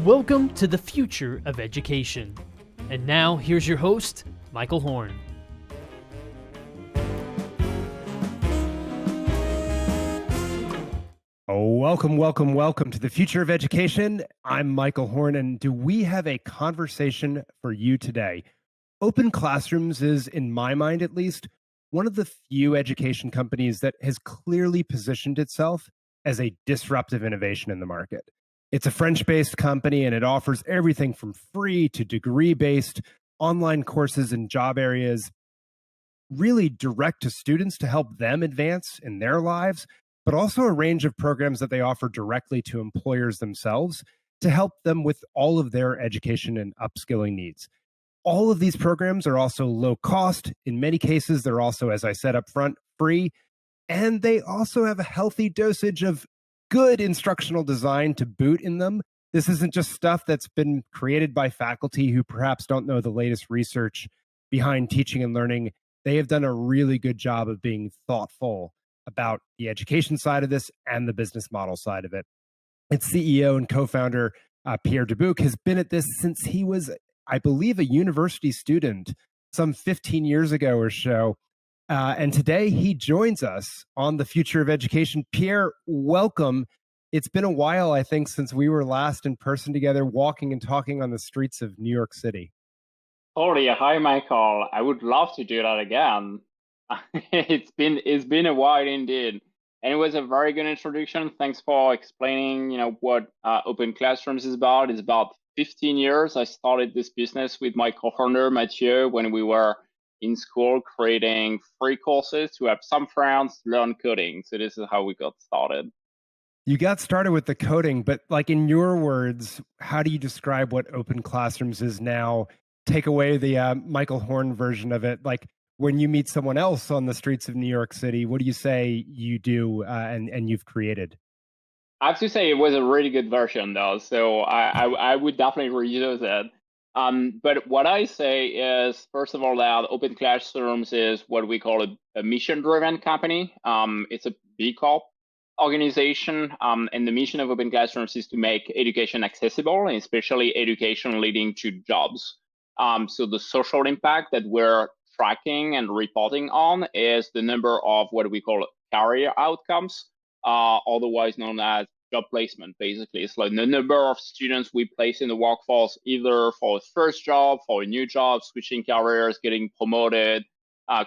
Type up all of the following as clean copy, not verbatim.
Welcome to the future of education. And now, here's your host, Michael Horn. Welcome to the future of education. I'm Michael Horn, and do we have a conversation for you today? OpenClassrooms is, in my mind at least, one of the few education companies that has clearly positioned itself as a disruptive innovation in the market. It's a French-based company, and it offers everything from free to degree-based online courses in job areas, really direct to students to help them advance in their lives, but also a range of programs that they offer directly to employers themselves to help them with all of their education and upskilling needs. All of these programs are also low cost. In many cases, they're also, as I said up front, free. And they also have a healthy dosage of good instructional design to boot in them. This isn't just stuff that's been created by faculty who perhaps don't know the latest research behind teaching and learning. They have done a really good job of being thoughtful about the education side of this and the business model side of it. Its CEO and co-founder, Pierre Dubuc, has been at this since he was, I believe, a university student some 15 years ago or so. And today he joins us on the future of education. Pierre, welcome. It's been a while, I think, since we were last in person together, walking and talking on the streets of New York City. Totally. Hi, Michael. I would love to do that again. It's been a while indeed. And it was a very good introduction. Thanks for explaining, what OpenClassrooms is about. It's about 15 years. I started this business with my co-founder, Mathieu, when we were in school creating free courses to have some friends learn coding. So this is how we got started. You got started with the coding, but like in your words, how do you describe what OpenClassrooms is now? Take away the Michael Horn version of it. Like when you meet someone else on the streets of New York City, what do you say you do and you've created? I have to say it was a really good version though, so I would definitely reuse it. But what I say is, first of all, that Open Classrooms is what we call a mission-driven company. It's a B Corp organization, and the mission of Open Classrooms is to make education accessible, and especially education leading to jobs. So the social impact that we're tracking and reporting on is the number of what we call career outcomes, otherwise known as job placement, basically. It's like the number of students we place in the workforce, either for a first job, for a new job, switching careers, getting promoted,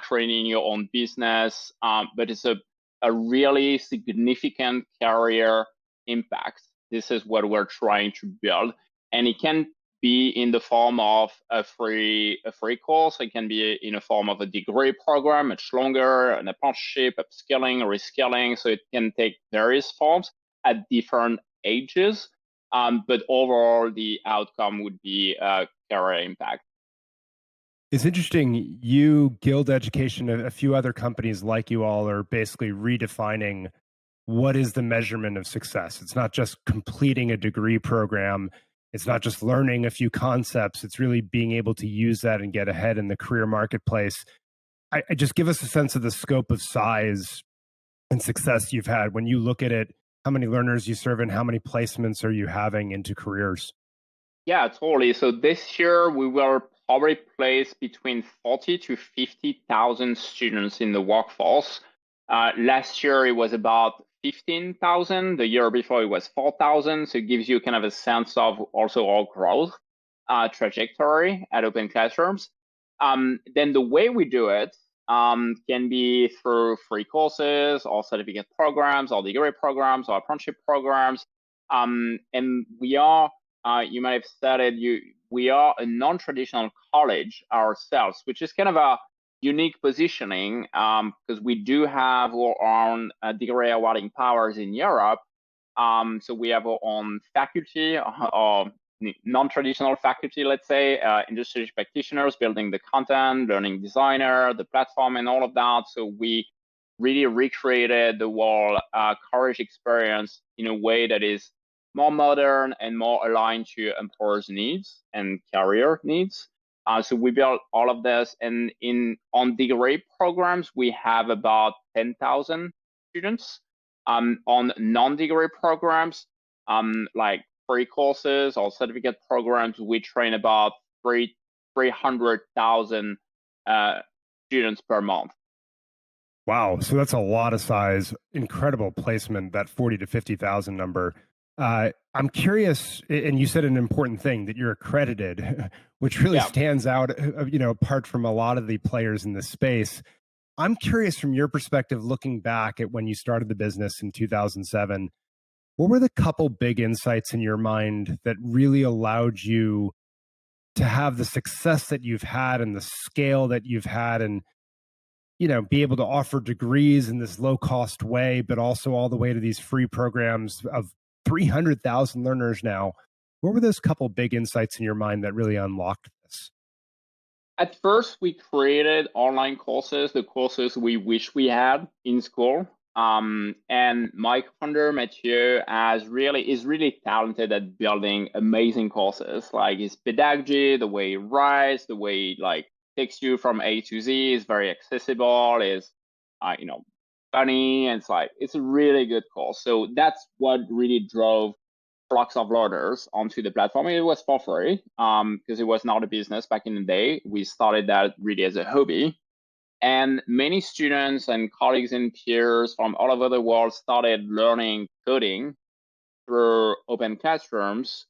creating your own business. But it's a really significant career impact. This is what we're trying to build. And it can be in the form of a free course. It can be in a form of a degree program, much longer, an apprenticeship, upskilling, reskilling. So it can take various forms at different ages. But overall, the outcome would be career impact. It's interesting. You, Guild Education, a few other companies like you all are basically redefining what is the measurement of success. It's not just completing a degree program. It's not just learning a few concepts. It's really being able to use that and get ahead in the career marketplace. I just give us a sense of the scope of size and success you've had when you look at it, how many learners you serve and how many placements are you having into careers? Yeah, totally. So this year we will probably place between 40 to 50,000 students in the workforce. Last year it was about 15,000. The year before it was 4,000. So it gives you kind of a sense of also our growth trajectory at Open Classrooms. Then the way we do it can be through free courses or certificate programs or degree programs or apprenticeship programs. And we are, you might have said it, we are a non-traditional college ourselves, which is kind of a unique positioning because we do have our own degree awarding powers in Europe. So we have our own faculty or non-traditional faculty, let's say, industry practitioners building the content, learning designer, the platform, and all of that. So we really recreated the whole college experience in a way that is more modern and more aligned to employers' needs and career needs. So we built all of this, and on degree programs, we have about 10,000 students. On non-degree programs, like free courses or certificate programs, we train about 300,000 students per month. Wow. So that's a lot of size. Incredible placement, that 40 to 50,000 number. I'm curious, and you said an important thing that you're accredited, which really stands out, apart from a lot of the players in this space. I'm curious from your perspective, looking back at when you started the business in 2007, what were the couple big insights in your mind that really allowed you to have the success that you've had and the scale that you've had, and be able to offer degrees in this low cost way, but also all the way to these free programs of 300,000 learners now? What were those couple big insights in your mind that really unlocked this? At first, we created online courses, the courses we wish we had in school. And my co-founder, Mathieu, is really talented at building amazing courses. Like his pedagogy, the way he writes, the way he takes you from A to Z is very accessible, is funny, and it's a really good course. So that's what really drove flocks of learners onto the platform. It was for free because it was not a business back in the day. We started that really as a hobby. And many students and colleagues and peers from all over the world started learning coding through OpenClassrooms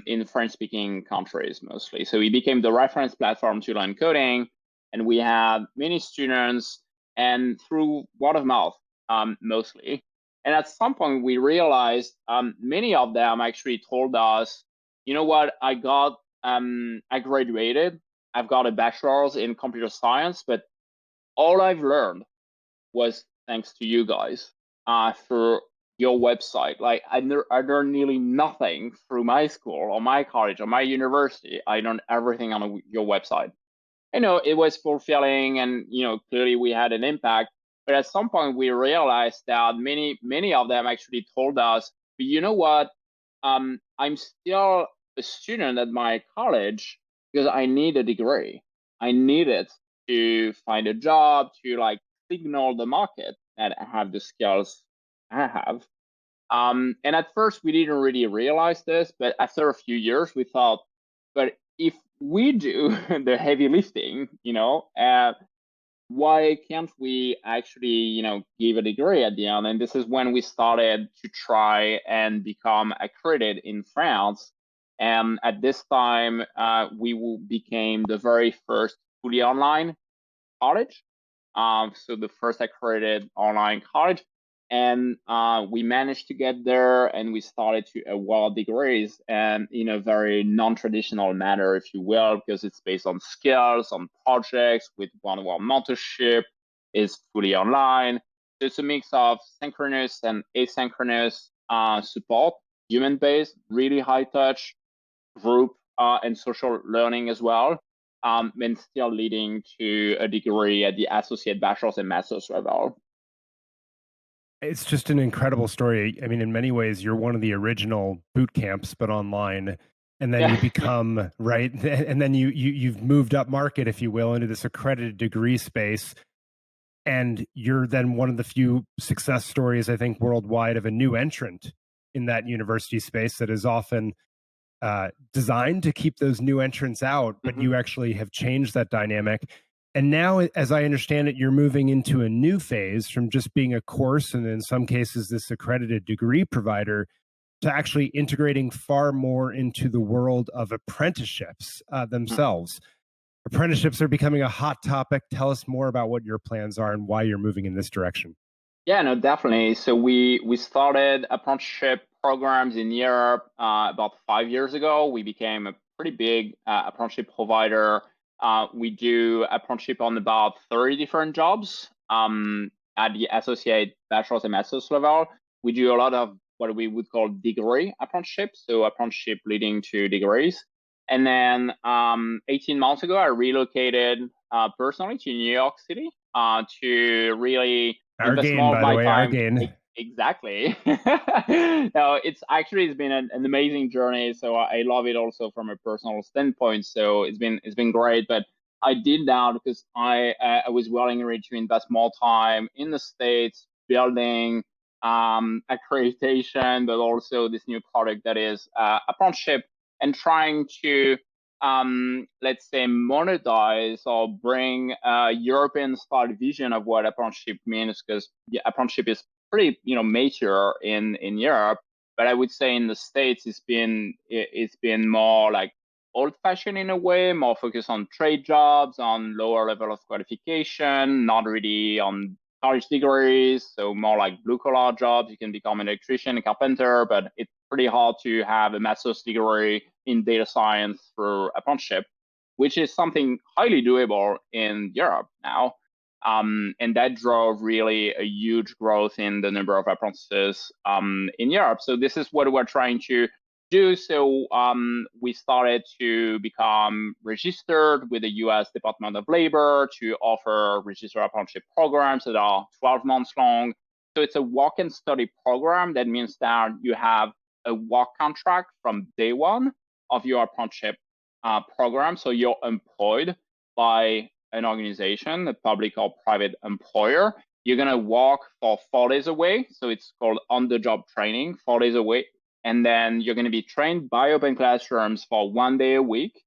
in French-speaking countries mostly. So it became the reference platform to learn coding. And we had many students, and through word of mouth mostly. And at some point, we realized many of them actually told us, you know what, I graduated, I've got a bachelor's in computer science, but all I've learned was thanks to you guys through your website. Like I learned nearly nothing through my school or my college or my university. I learned everything on your website. It was fulfilling, and clearly we had an impact. But at some point, we realized that many of them actually told us, but you know what? I'm still a student at my college because I need a degree. I need it to find a job, to signal the market that I have the skills I have. And at first, we didn't really realize this, but after a few years, we thought, but if we do the heavy lifting, why can't we actually, give a degree at the end? And this is when we started to try and become accredited in France. And at this time, we became the very first fully online college. So the first accredited online college. And we managed to get there, and we started to award degrees, and in a very non-traditional manner, if you will, because it's based on skills, on projects with one-on-one mentorship, is fully online. So it's a mix of synchronous and asynchronous support, human-based, really high-touch, group and social learning as well, and still leading to a degree at the associate, bachelor's, and master's level. It's just an incredible story. I mean, in many ways, you're one of the original boot camps, but online, and then you become right, and then you've moved up market, if you will, into this accredited degree space, and you're then one of the few success stories, I think, worldwide of a new entrant in that university space that is often designed to keep those new entrants out, but you actually have changed that dynamic. And now, as I understand it, you're moving into a new phase from just being a course, and in some cases, this accredited degree provider, to actually integrating far more into the world of apprenticeships themselves. Apprenticeships are becoming a hot topic. Tell us more about what your plans are and why you're moving in this direction. Yeah, no, definitely. So we started apprenticeship programs in Europe about 5 years ago. We became a pretty big apprenticeship provider. We do apprenticeship on about 30 different jobs at the associate, bachelor's, and master's level. We do a lot of what we would call degree apprenticeship, so apprenticeship leading to degrees. And then 18 months ago, I relocated personally to New York City to really invest more of my time. Exactly. No, it's been an amazing journey. So I love it also from a personal standpoint. So it's been great. But I did that because I was willing to invest more time in the States, building accreditation, but also this new product that is apprenticeship, and trying to let's say monetize or bring a European style vision of what apprenticeship means, because apprenticeship is pretty mature in Europe, but I would say in the States it's been more like old-fashioned in a way, more focused on trade jobs, on lower level of qualification, not really on college degrees, so more like blue-collar jobs. You can become an electrician, a carpenter, but it's pretty hard to have a master's degree in data science through apprenticeship, which is something highly doable in Europe now. And that drove really a huge growth in the number of apprentices in Europe. So this is what we're trying to do. So we started to become registered with the US Department of Labor to offer registered apprenticeship programs that are 12 months long. So it's a walk and study program. That means that you have a work contract from day one of your apprenticeship program. So you're employed by an organization, a public or private employer. You're going to walk for 4 days a week. So it's called on-the-job training, 4 days a week. And then you're going to be trained by OpenClassrooms for 1 day a week,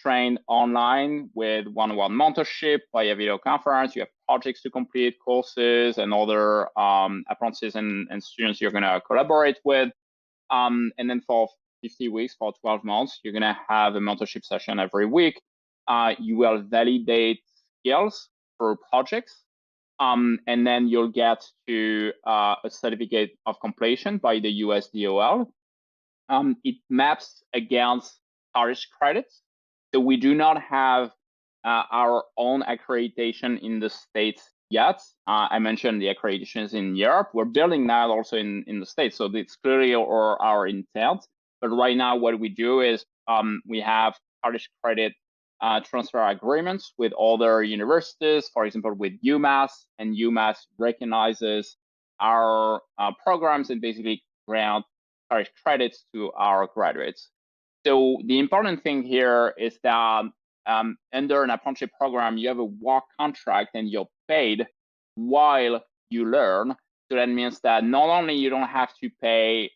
trained online with one-on-one mentorship via video conference. You have projects to complete, courses, and other apprentices and students you're going to collaborate with. And then for 50 weeks, for 12 months, you're going to have a mentorship session every week. You will validate skills for projects. And then you'll get to a certificate of completion by the US DOL. It maps against college credits. So we do not have our own accreditation in the States yet. I mentioned the accreditations in Europe. We're building that also in the States. So it's clearly our intent. But right now, what we do is we have college credit transfer agreements with other universities, for example, with UMass, and UMass recognizes our programs and basically grant college credits to our graduates. So the important thing here is that under an apprenticeship program, you have a work contract and you're paid while you learn. So that means that not only you don't have to pay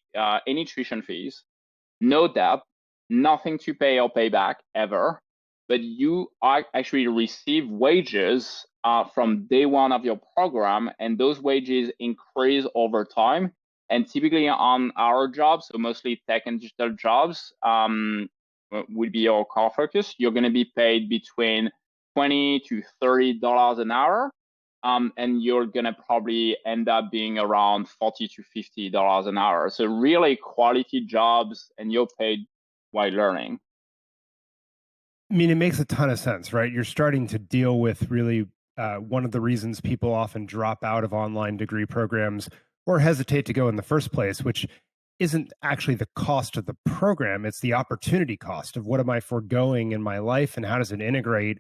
any tuition fees, no debt, nothing to pay or pay back ever, but you actually receive wages from day one of your program, and those wages increase over time. And typically on our jobs, so mostly tech and digital jobs, would be your core focus. You're going to be paid between $20 to $30 an hour, and you're going to probably end up being around $40 to $50 an hour. So really quality jobs, and you're paid while learning. I mean, it makes a ton of sense, right? You're starting to deal with really one of the reasons people often drop out of online degree programs or hesitate to go in the first place, which isn't actually the cost of the program. It's the opportunity cost of what am I foregoing in my life and how does it integrate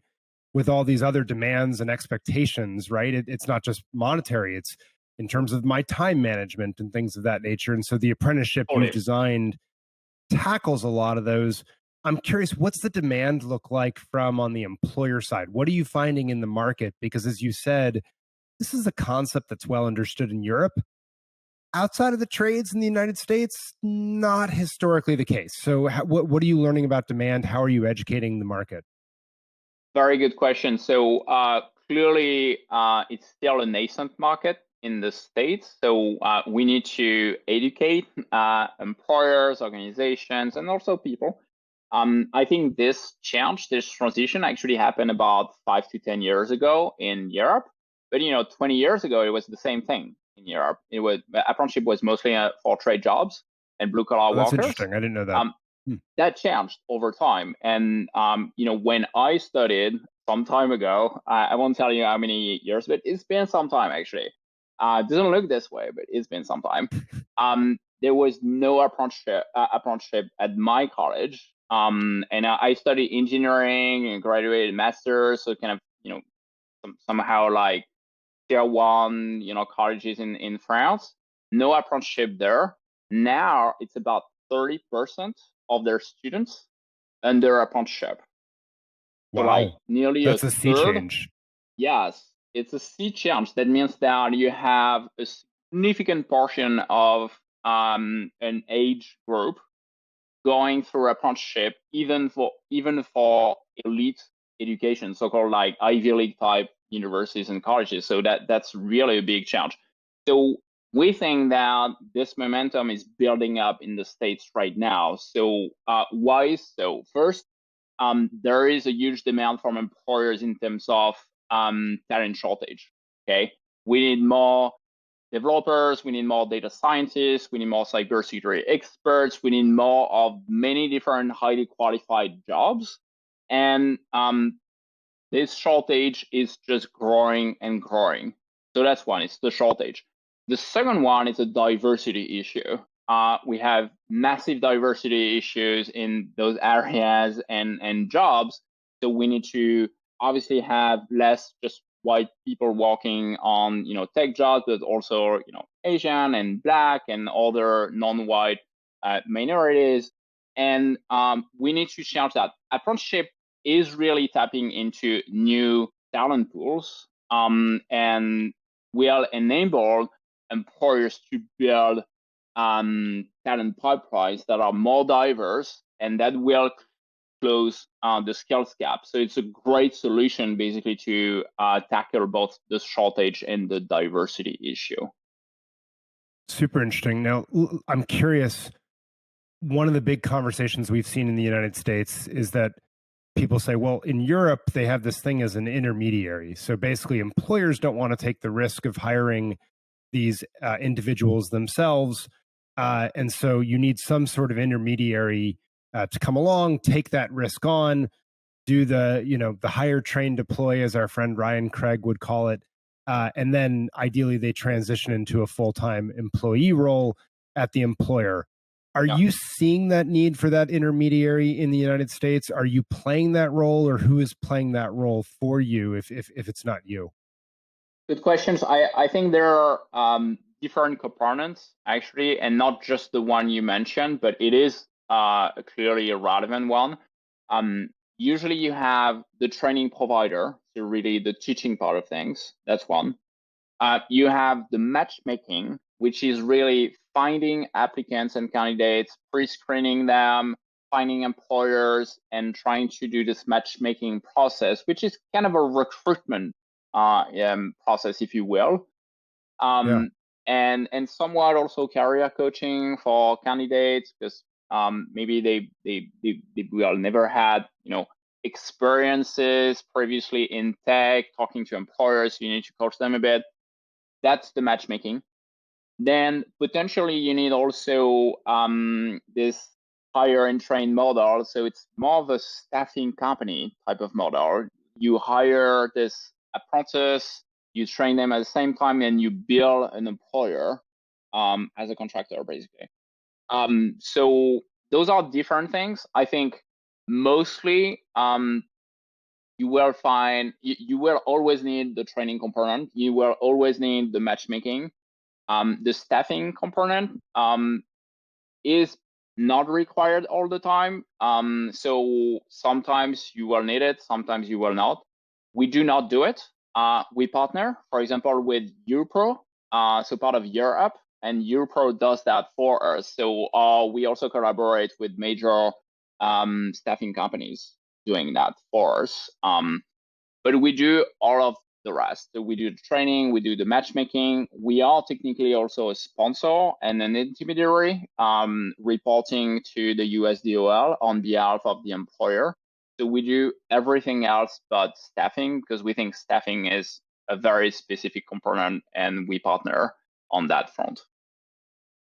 with all these other demands and expectations, right? It's not just monetary, it's in terms of my time management and things of that nature. And so the apprenticeship you've designed tackles a lot of those. I'm curious, what's the demand look like from on the employer side? What are you finding in the market? Because as you said, this is a concept that's well understood in Europe. Outside of the trades in the United States, not historically the case. So what are you learning about demand? How are you educating the market? Very good question. So clearly, it's still a nascent market in the States. So we need to educate employers, organizations, and also people. I think this transition actually happened about 5 to 10 years ago in Europe. But 20 years ago, it was the same thing in Europe. Apprenticeship was mostly for trade jobs and blue collar That's workers. interesting. I didn't know that. That changed over time. And when I studied some time ago, I won't tell you how many years, but it's been some time actually. It doesn't look this way, but it's been some time. There was no apprenticeship at my college. And I studied engineering and graduated master's, so kind of somehow like tier one colleges in France. No apprenticeship there. Now it's about 30% of their students under apprenticeship. Wow, so like nearly that's a a sea third. change. Yes, it's a sea change. That means that you have a significant portion of an age group going through apprenticeship, even for elite education, so-called like Ivy League type universities and colleges. So that's really a big challenge. So we think that this momentum is building up in the States right now. So why so? First, there is a huge demand from employers in terms of talent shortage. Okay, we need more developers, we need more data scientists, we need more cybersecurity experts, we need more of many different highly qualified jobs. And this shortage is just growing and growing. So that's one, it's the shortage. The second one is a diversity issue. We have massive diversity issues in those areas and jobs. So we need to obviously have less just white people working on tech jobs, but also Asian and Black and other non-white minorities. And we need to change that. Apprenticeship is really tapping into new talent pools, and will enable employers to build talent pipelines that are more diverse and that will close the skills gap. So it's a great solution basically to tackle both the shortage and the diversity issue. Super interesting. Now, I'm curious, one of the big conversations we've seen in the United States is that people say, well, in Europe, they have this thing as an intermediary. So basically, employers don't want to take the risk of hiring these individuals themselves. And so you need some sort of intermediary to come along, take that risk on, do the hire, train, deploy, as our friend Ryan Craig would call it. And then ideally they transition into a full-time employee role at the employer. Are you seeing that need for that intermediary in the United States? Are you playing that role, or who is playing that role for you if it's not you? Good questions. I think there are different components actually, and not just the one you mentioned, but it is clearly a relevant one. Usually you have the training provider, so really the teaching part of things. That's one. You have the matchmaking, which is really finding applicants and candidates, pre-screening them, finding employers, and trying to do this matchmaking process, which is kind of a recruitment process, if you will. And somewhat also career coaching for candidates, because maybe they will never had experiences previously in tech, talking to employers. You need to coach them a bit. That's the matchmaking. Then potentially you need also this hire and train model. So it's more of a staffing company type of model. You hire this apprentice, you train them at the same time, and you bill an employer as a contractor, basically. So those are different things. I think mostly you will find you will always need the training component. You will always need the matchmaking. The staffing component is not required all the time. So sometimes you will need it, sometimes you will not. We do not do it. We partner, for example, with Europro, so part of Europe, and Europro does that for us. So we also collaborate with major staffing companies doing that for us. But we do all of the rest. So we do the training, we do the matchmaking. We are technically also a sponsor and an intermediary, reporting to the USDOL on behalf of the employer. So we do everything else but staffing, because we think staffing is a very specific component, and we partner on that front.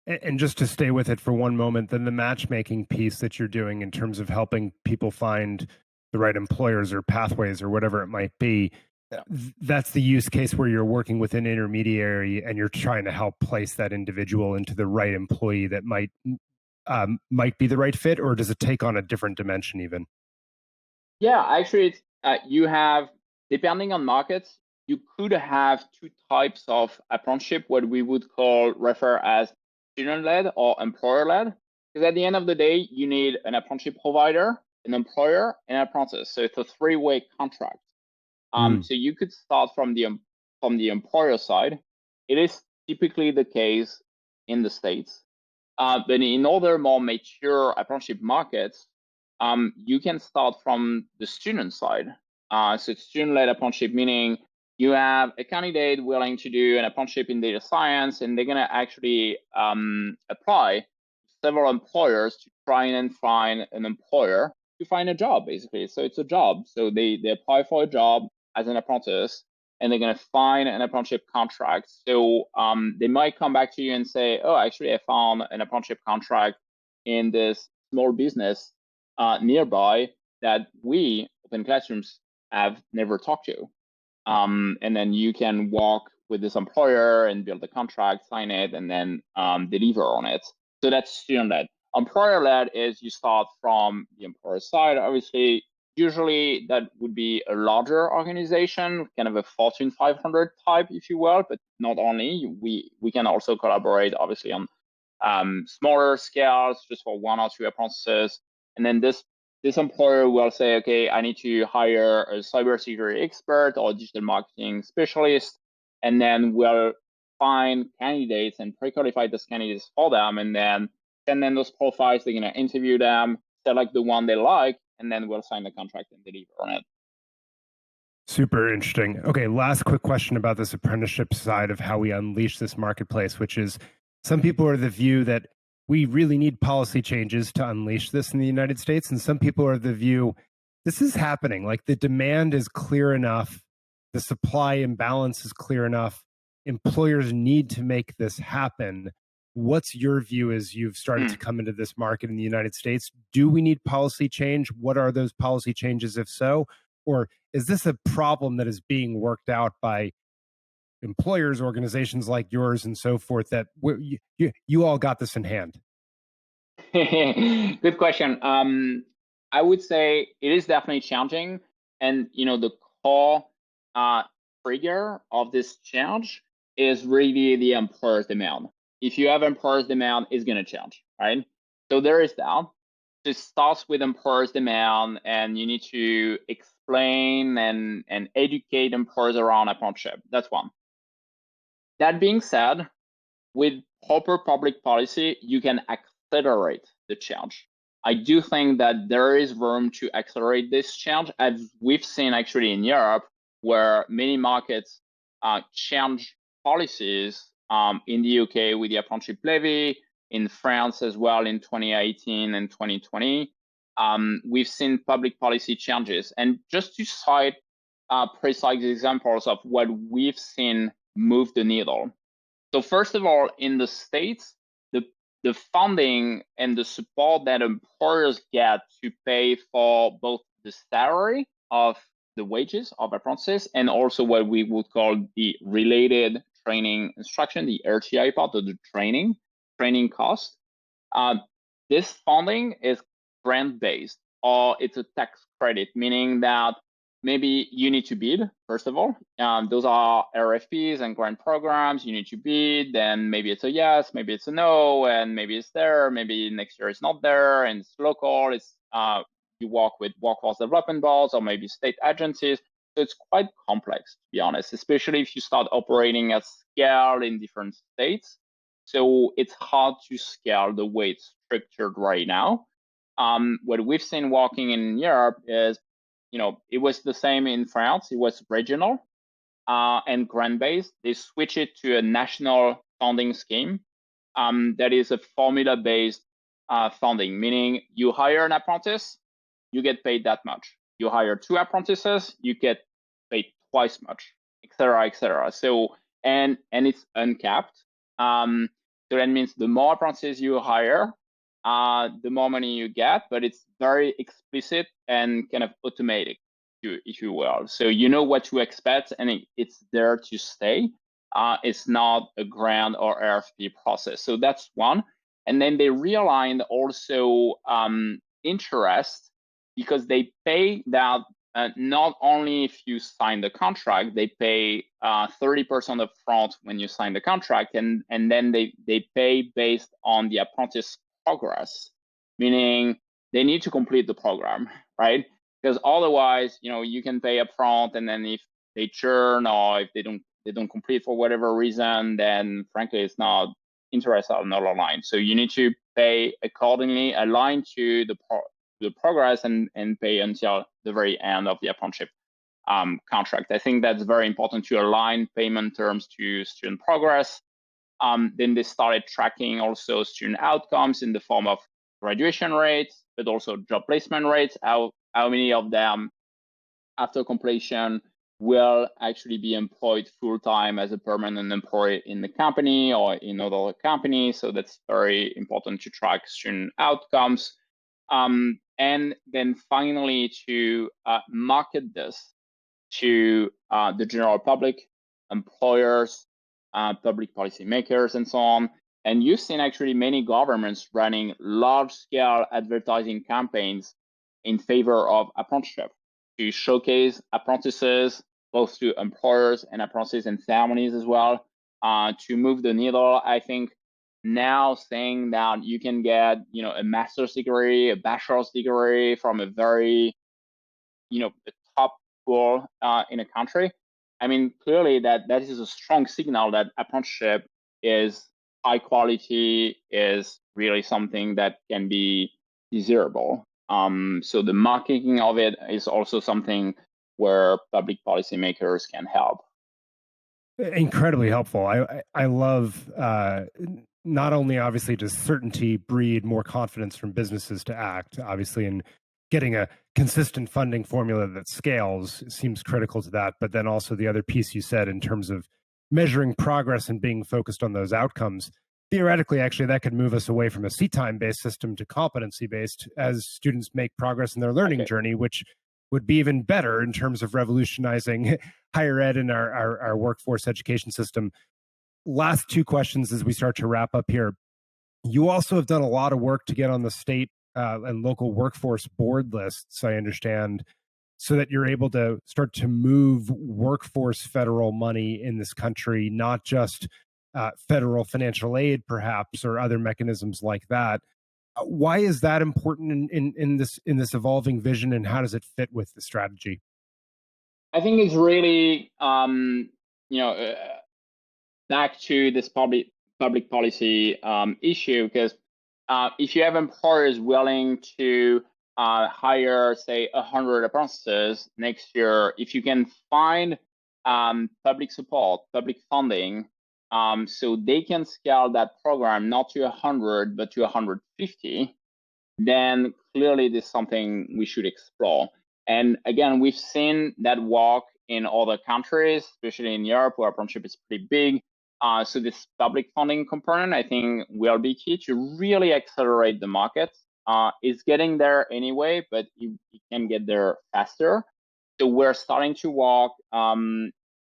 And just to stay with it for one moment, then the matchmaking piece that you're doing in terms of helping people find the right employers or pathways or whatever it might be, that's the use case where you're working with an intermediary and you're trying to help place that individual into the right employee that might be the right fit, or does it take on a different dimension even? Yeah, actually, you have, depending on markets, you could have two types of apprenticeship, what we would refer as student-led or employer-led. Because at the end of the day, you need an apprenticeship provider, an employer, and an apprentice. So it's a three-way contract. So you could start from the employer side. It is typically the case in the States. But in other more mature apprenticeship markets, you can start from the student side. So student-led apprenticeship, meaning you have a candidate willing to do an apprenticeship in data science, and they're going to actually apply to several employers to try and find an employer to find a job, basically. So it's a job. So they apply for a job as an apprentice, and they're going to find an apprenticeship contract. So they might come back to you and say, oh, actually, I found an apprenticeship contract in this small business nearby that we, OpenClassrooms, have never talked to. And then you can walk with this employer and build the contract, sign it, and then deliver on it. So that's student-led. Employer-led is you start from the employer side. Obviously, usually that would be a larger organization, kind of a Fortune 500 type, if you will, but not only. We can also collaborate, obviously, on smaller scales, just for 1 or 2 apprentices. And then this employer will say, okay, I need to hire a cybersecurity expert or a digital marketing specialist, and then we'll find candidates and pre-qualify those candidates for them, and then send them those profiles. They're going to interview them, select the one they like, and then we'll sign the contract and deliver on it. Super interesting. Okay, last quick question about this apprenticeship side of how we unleash this marketplace, which is some people are of the view that we really need policy changes to unleash this in the United States. And some people are of the view this is happening. Like the demand is clear enough, the supply imbalance is clear enough. Employers need to make this happen. What's your view as you've started to come into this market in the United States? Do we need policy change? What are those policy changes, if so? Or is this a problem that is being worked out by employers, organizations like yours and so forth, that you all got this in hand? Good question. I would say it is definitely challenging. And, the core trigger of this change is really the employer's demand. If you have employer's demand, it's going to change, right? So there is that. It starts with employer's demand, and you need to explain and educate employers around apprenticeship. That's one. That being said, with proper public policy, you can accelerate the change. I do think that there is room to accelerate this change, as we've seen actually in Europe, where many markets change policies. In the UK with the apprenticeship levy, in France as well in 2018 and 2020. We've seen public policy changes. And just to cite precise examples of what we've seen move the needle. So first of all, in the States, the funding and the support that employers get to pay for both the salary of the wages of apprentices and also what we would call the related training instruction, the RTI part of the training cost. This funding is grant-based, or it's a tax credit, meaning that maybe you need to bid, first of all. Those are RFPs and grant programs. You need to bid, then maybe it's a yes, maybe it's a no, and maybe it's there, maybe next year it's not there, and it's local. It's you work with workforce development boards or maybe state agencies. So it's quite complex, to be honest, especially if you start operating at scale in different states. So it's hard to scale the way it's structured right now. What we've seen working in Europe is, it was the same in France. It was regional and grant-based. They switched it to a national funding scheme that is a formula-based funding, meaning you hire an apprentice, you get paid that much. You hire 2 apprentices, you get paid twice much, et cetera, et cetera. So, and it's uncapped. So that means the more apprentices you hire, the more money you get, but it's very explicit and kind of automatic, if you will. So you know what to expect, and it's there to stay. It's not a grant or RFP process. So that's one. And then they realigned also interest, because they pay that not only if you sign the contract, they pay 30% up front when you sign the contract, and then they pay based on the apprentice progress, meaning they need to complete the program, right? Because otherwise, you can pay up front, and then if they churn or if they don't they don't complete for whatever reason, then frankly, it's not interests are not aligned. So you need to pay accordingly, align to the progress, and pay until the very end of the apprenticeship contract. I think that's very important to align payment terms to student progress. Then they started tracking also student outcomes in the form of graduation rates, but also job placement rates. How many of them after completion will actually be employed full-time as a permanent employee in the company or in other companies. So that's very important to track student outcomes. And then finally to market this to the general public, employers, public policymakers, and so on. And you've seen actually many governments running large-scale advertising campaigns in favor of apprenticeship to showcase apprentices, both to employers and apprentices and families as well, to move the needle. I think now saying that you can get, a master's degree, a bachelor's degree from a very, a top school in a country. I mean, clearly that is a strong signal that apprenticeship is high quality, is really something that can be desirable. So the marketing of it is also something where public policymakers can help. Incredibly helpful. I love not only obviously does certainty breed more confidence from businesses to act, obviously, and getting a consistent funding formula that scales seems critical to that, but then also the other piece you said in terms of measuring progress and being focused on those outcomes. Theoretically, actually, that could move us away from a seat time based system to competency based as students make progress in their learning journey, which would be even better in terms of revolutionizing higher ed and our workforce education system. Last two questions as we start to wrap up here. You also have done a lot of work to get on the state and local workforce board lists, I understand, so that you're able to start to move workforce federal money in this country, not just federal financial aid, perhaps, or other mechanisms like that. Why is that important in this evolving vision, and how does it fit with the strategy? I think it's really, back to this public policy issue, because if you have employers willing to hire, say, 100 apprentices next year, if you can find public support, public funding, so they can scale that program not to 100 but to 150, then clearly this is something we should explore. And again, we've seen that work in other countries, especially in Europe, where apprenticeship is pretty big. So this public funding component, I think, will be key to really accelerate the market. It's getting there anyway, but it can get there faster. So we're starting to work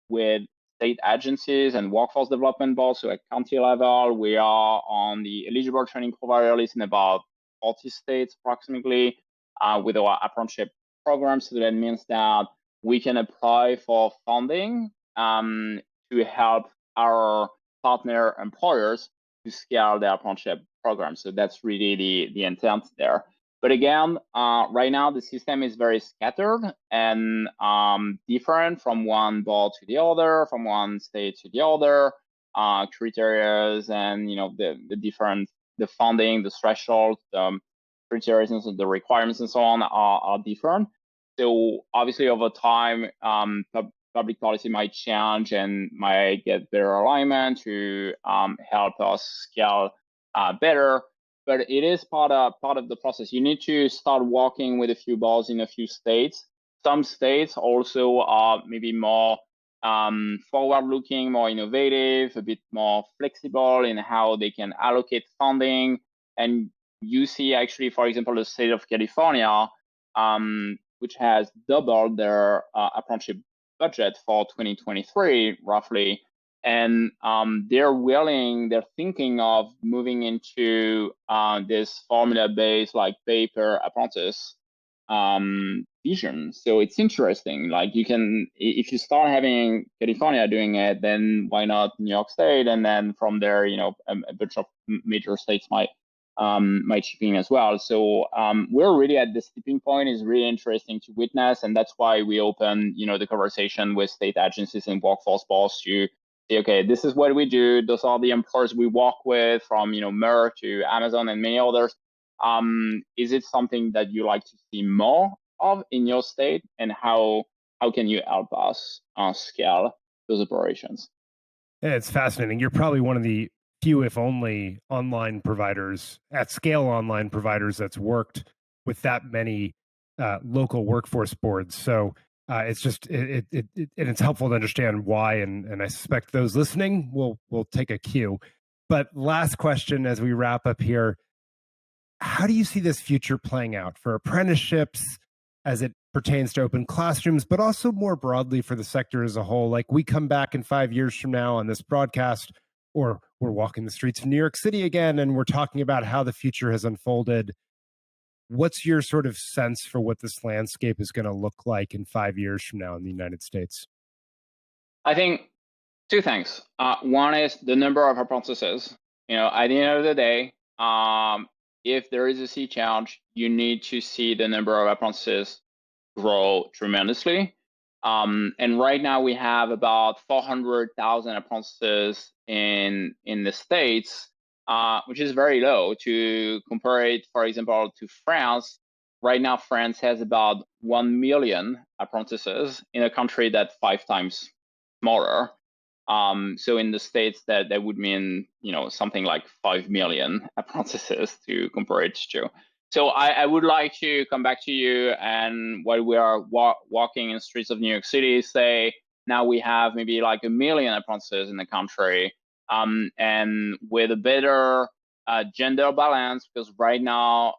with state agencies and workforce development boards. So at county level, we are on the eligible training provider list in about 40 states approximately with our apprenticeship program. So that means that we can apply for funding to help our partner employers to scale their apprenticeship program. So that's really the intent there. But again, right now the system is very scattered and different from one board to the other, from one state to the other. Criteria and the funding, the threshold, the criteria, and the requirements, and so on are different. So obviously, over time, public policy might change and might get better alignment to help us scale better. But it is part of the process. You need to start working with a few boards in a few states. Some states also are maybe more forward-looking, more innovative, a bit more flexible in how they can allocate funding. And you see, actually, for example, the state of California, which has doubled their apprenticeship budget for 2023, roughly. And they're thinking of moving into this formula-based, like pay per apprentice vision. So it's interesting. Like if you start having California doing it, then why not New York State? And then from there, a bunch of major states might might chip in as well. So we're really at this tipping point. Is really interesting to witness, and that's why we open, the conversation with state agencies and workforce boards to say, okay, this is what we do. Those are the employers we work with, from Merck to Amazon and many others. Is it something that you like to see more of in your state, and how can you help us scale those operations? Yeah, it's fascinating. You're probably one of the few, if only, online providers at scale, online providers that's worked with that many local workforce boards. So it's just and it's helpful to understand why, and I suspect those listening will take a cue. But last question as we wrap up here: how do you see this future playing out for apprenticeships as it pertains to open classrooms, but also more broadly for the sector as a whole? Like, we come back in 5 years from now on this broadcast, or we're walking the streets of New York City again, and we're talking about how the future has unfolded. What's your sort of sense for what this landscape is going to look like in 5 years from now in the United States? I think two things. One is the number of apprentices. At the end of the day, if there is a sea change, you need to see the number of apprentices grow tremendously. And right now we have about 400,000 apprentices in the States, which is very low. To compare it, for example, to France, right now France has about 1 million apprentices in a country that's 5 times smaller. So in the States, that would mean something like 5 million apprentices to compare it to. So I would like to come back to you, and while we are walking in the streets of New York City, say now we have maybe like 1 million apprentices in the country, and with a better gender balance, because right now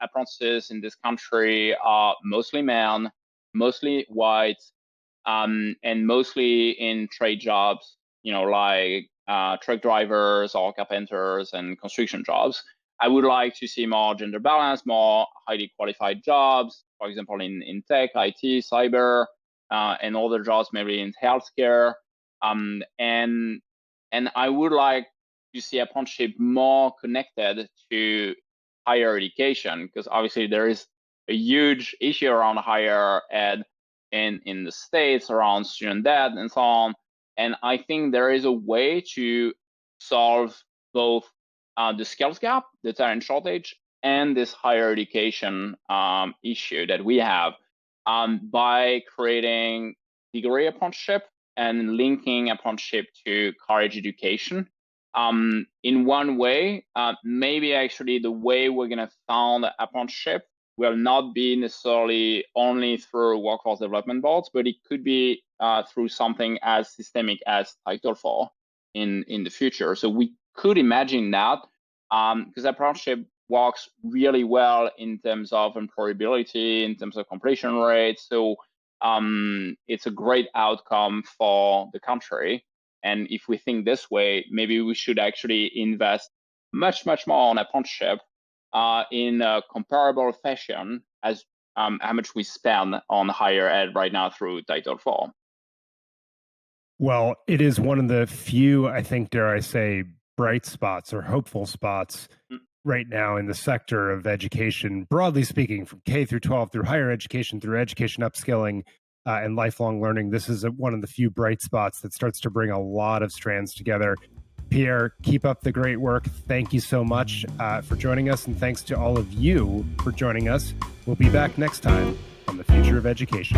apprentices in this country are mostly men, mostly white, and mostly in trade jobs, like truck drivers or carpenters and construction jobs. I would like to see more gender balance, more highly qualified jobs, for example, in tech, IT, cyber, and other jobs, maybe in healthcare. And I would like to see apprenticeship more connected to higher education, because obviously there is a huge issue around higher ed in the States, around student debt and so on. And I think there is a way to solve both the skills gap, the talent shortage, and this higher education issue that we have, by creating degree apprenticeship and linking apprenticeship to college education. In one way, maybe actually the way we're going to found apprenticeship will not be necessarily only through workforce development boards, but it could be through something as systemic as Title IV in the future. So we could imagine that, because apprenticeship works really well in terms of employability, in terms of completion rates. So it's a great outcome for the country. And if we think this way, maybe we should actually invest much, much more on apprenticeship in a comparable fashion as how much we spend on higher ed right now through Title IV. Well, it is one of the few, I think, dare I say, bright spots or hopeful spots right now in the sector of education, broadly speaking, from K through 12 through higher education, through education upskilling and lifelong learning. This is one of the few bright spots that starts to bring a lot of strands together. Pierre, keep up the great work. Thank you so much for joining us, and thanks to all of you for joining us. We'll be back next time on The Future of Education.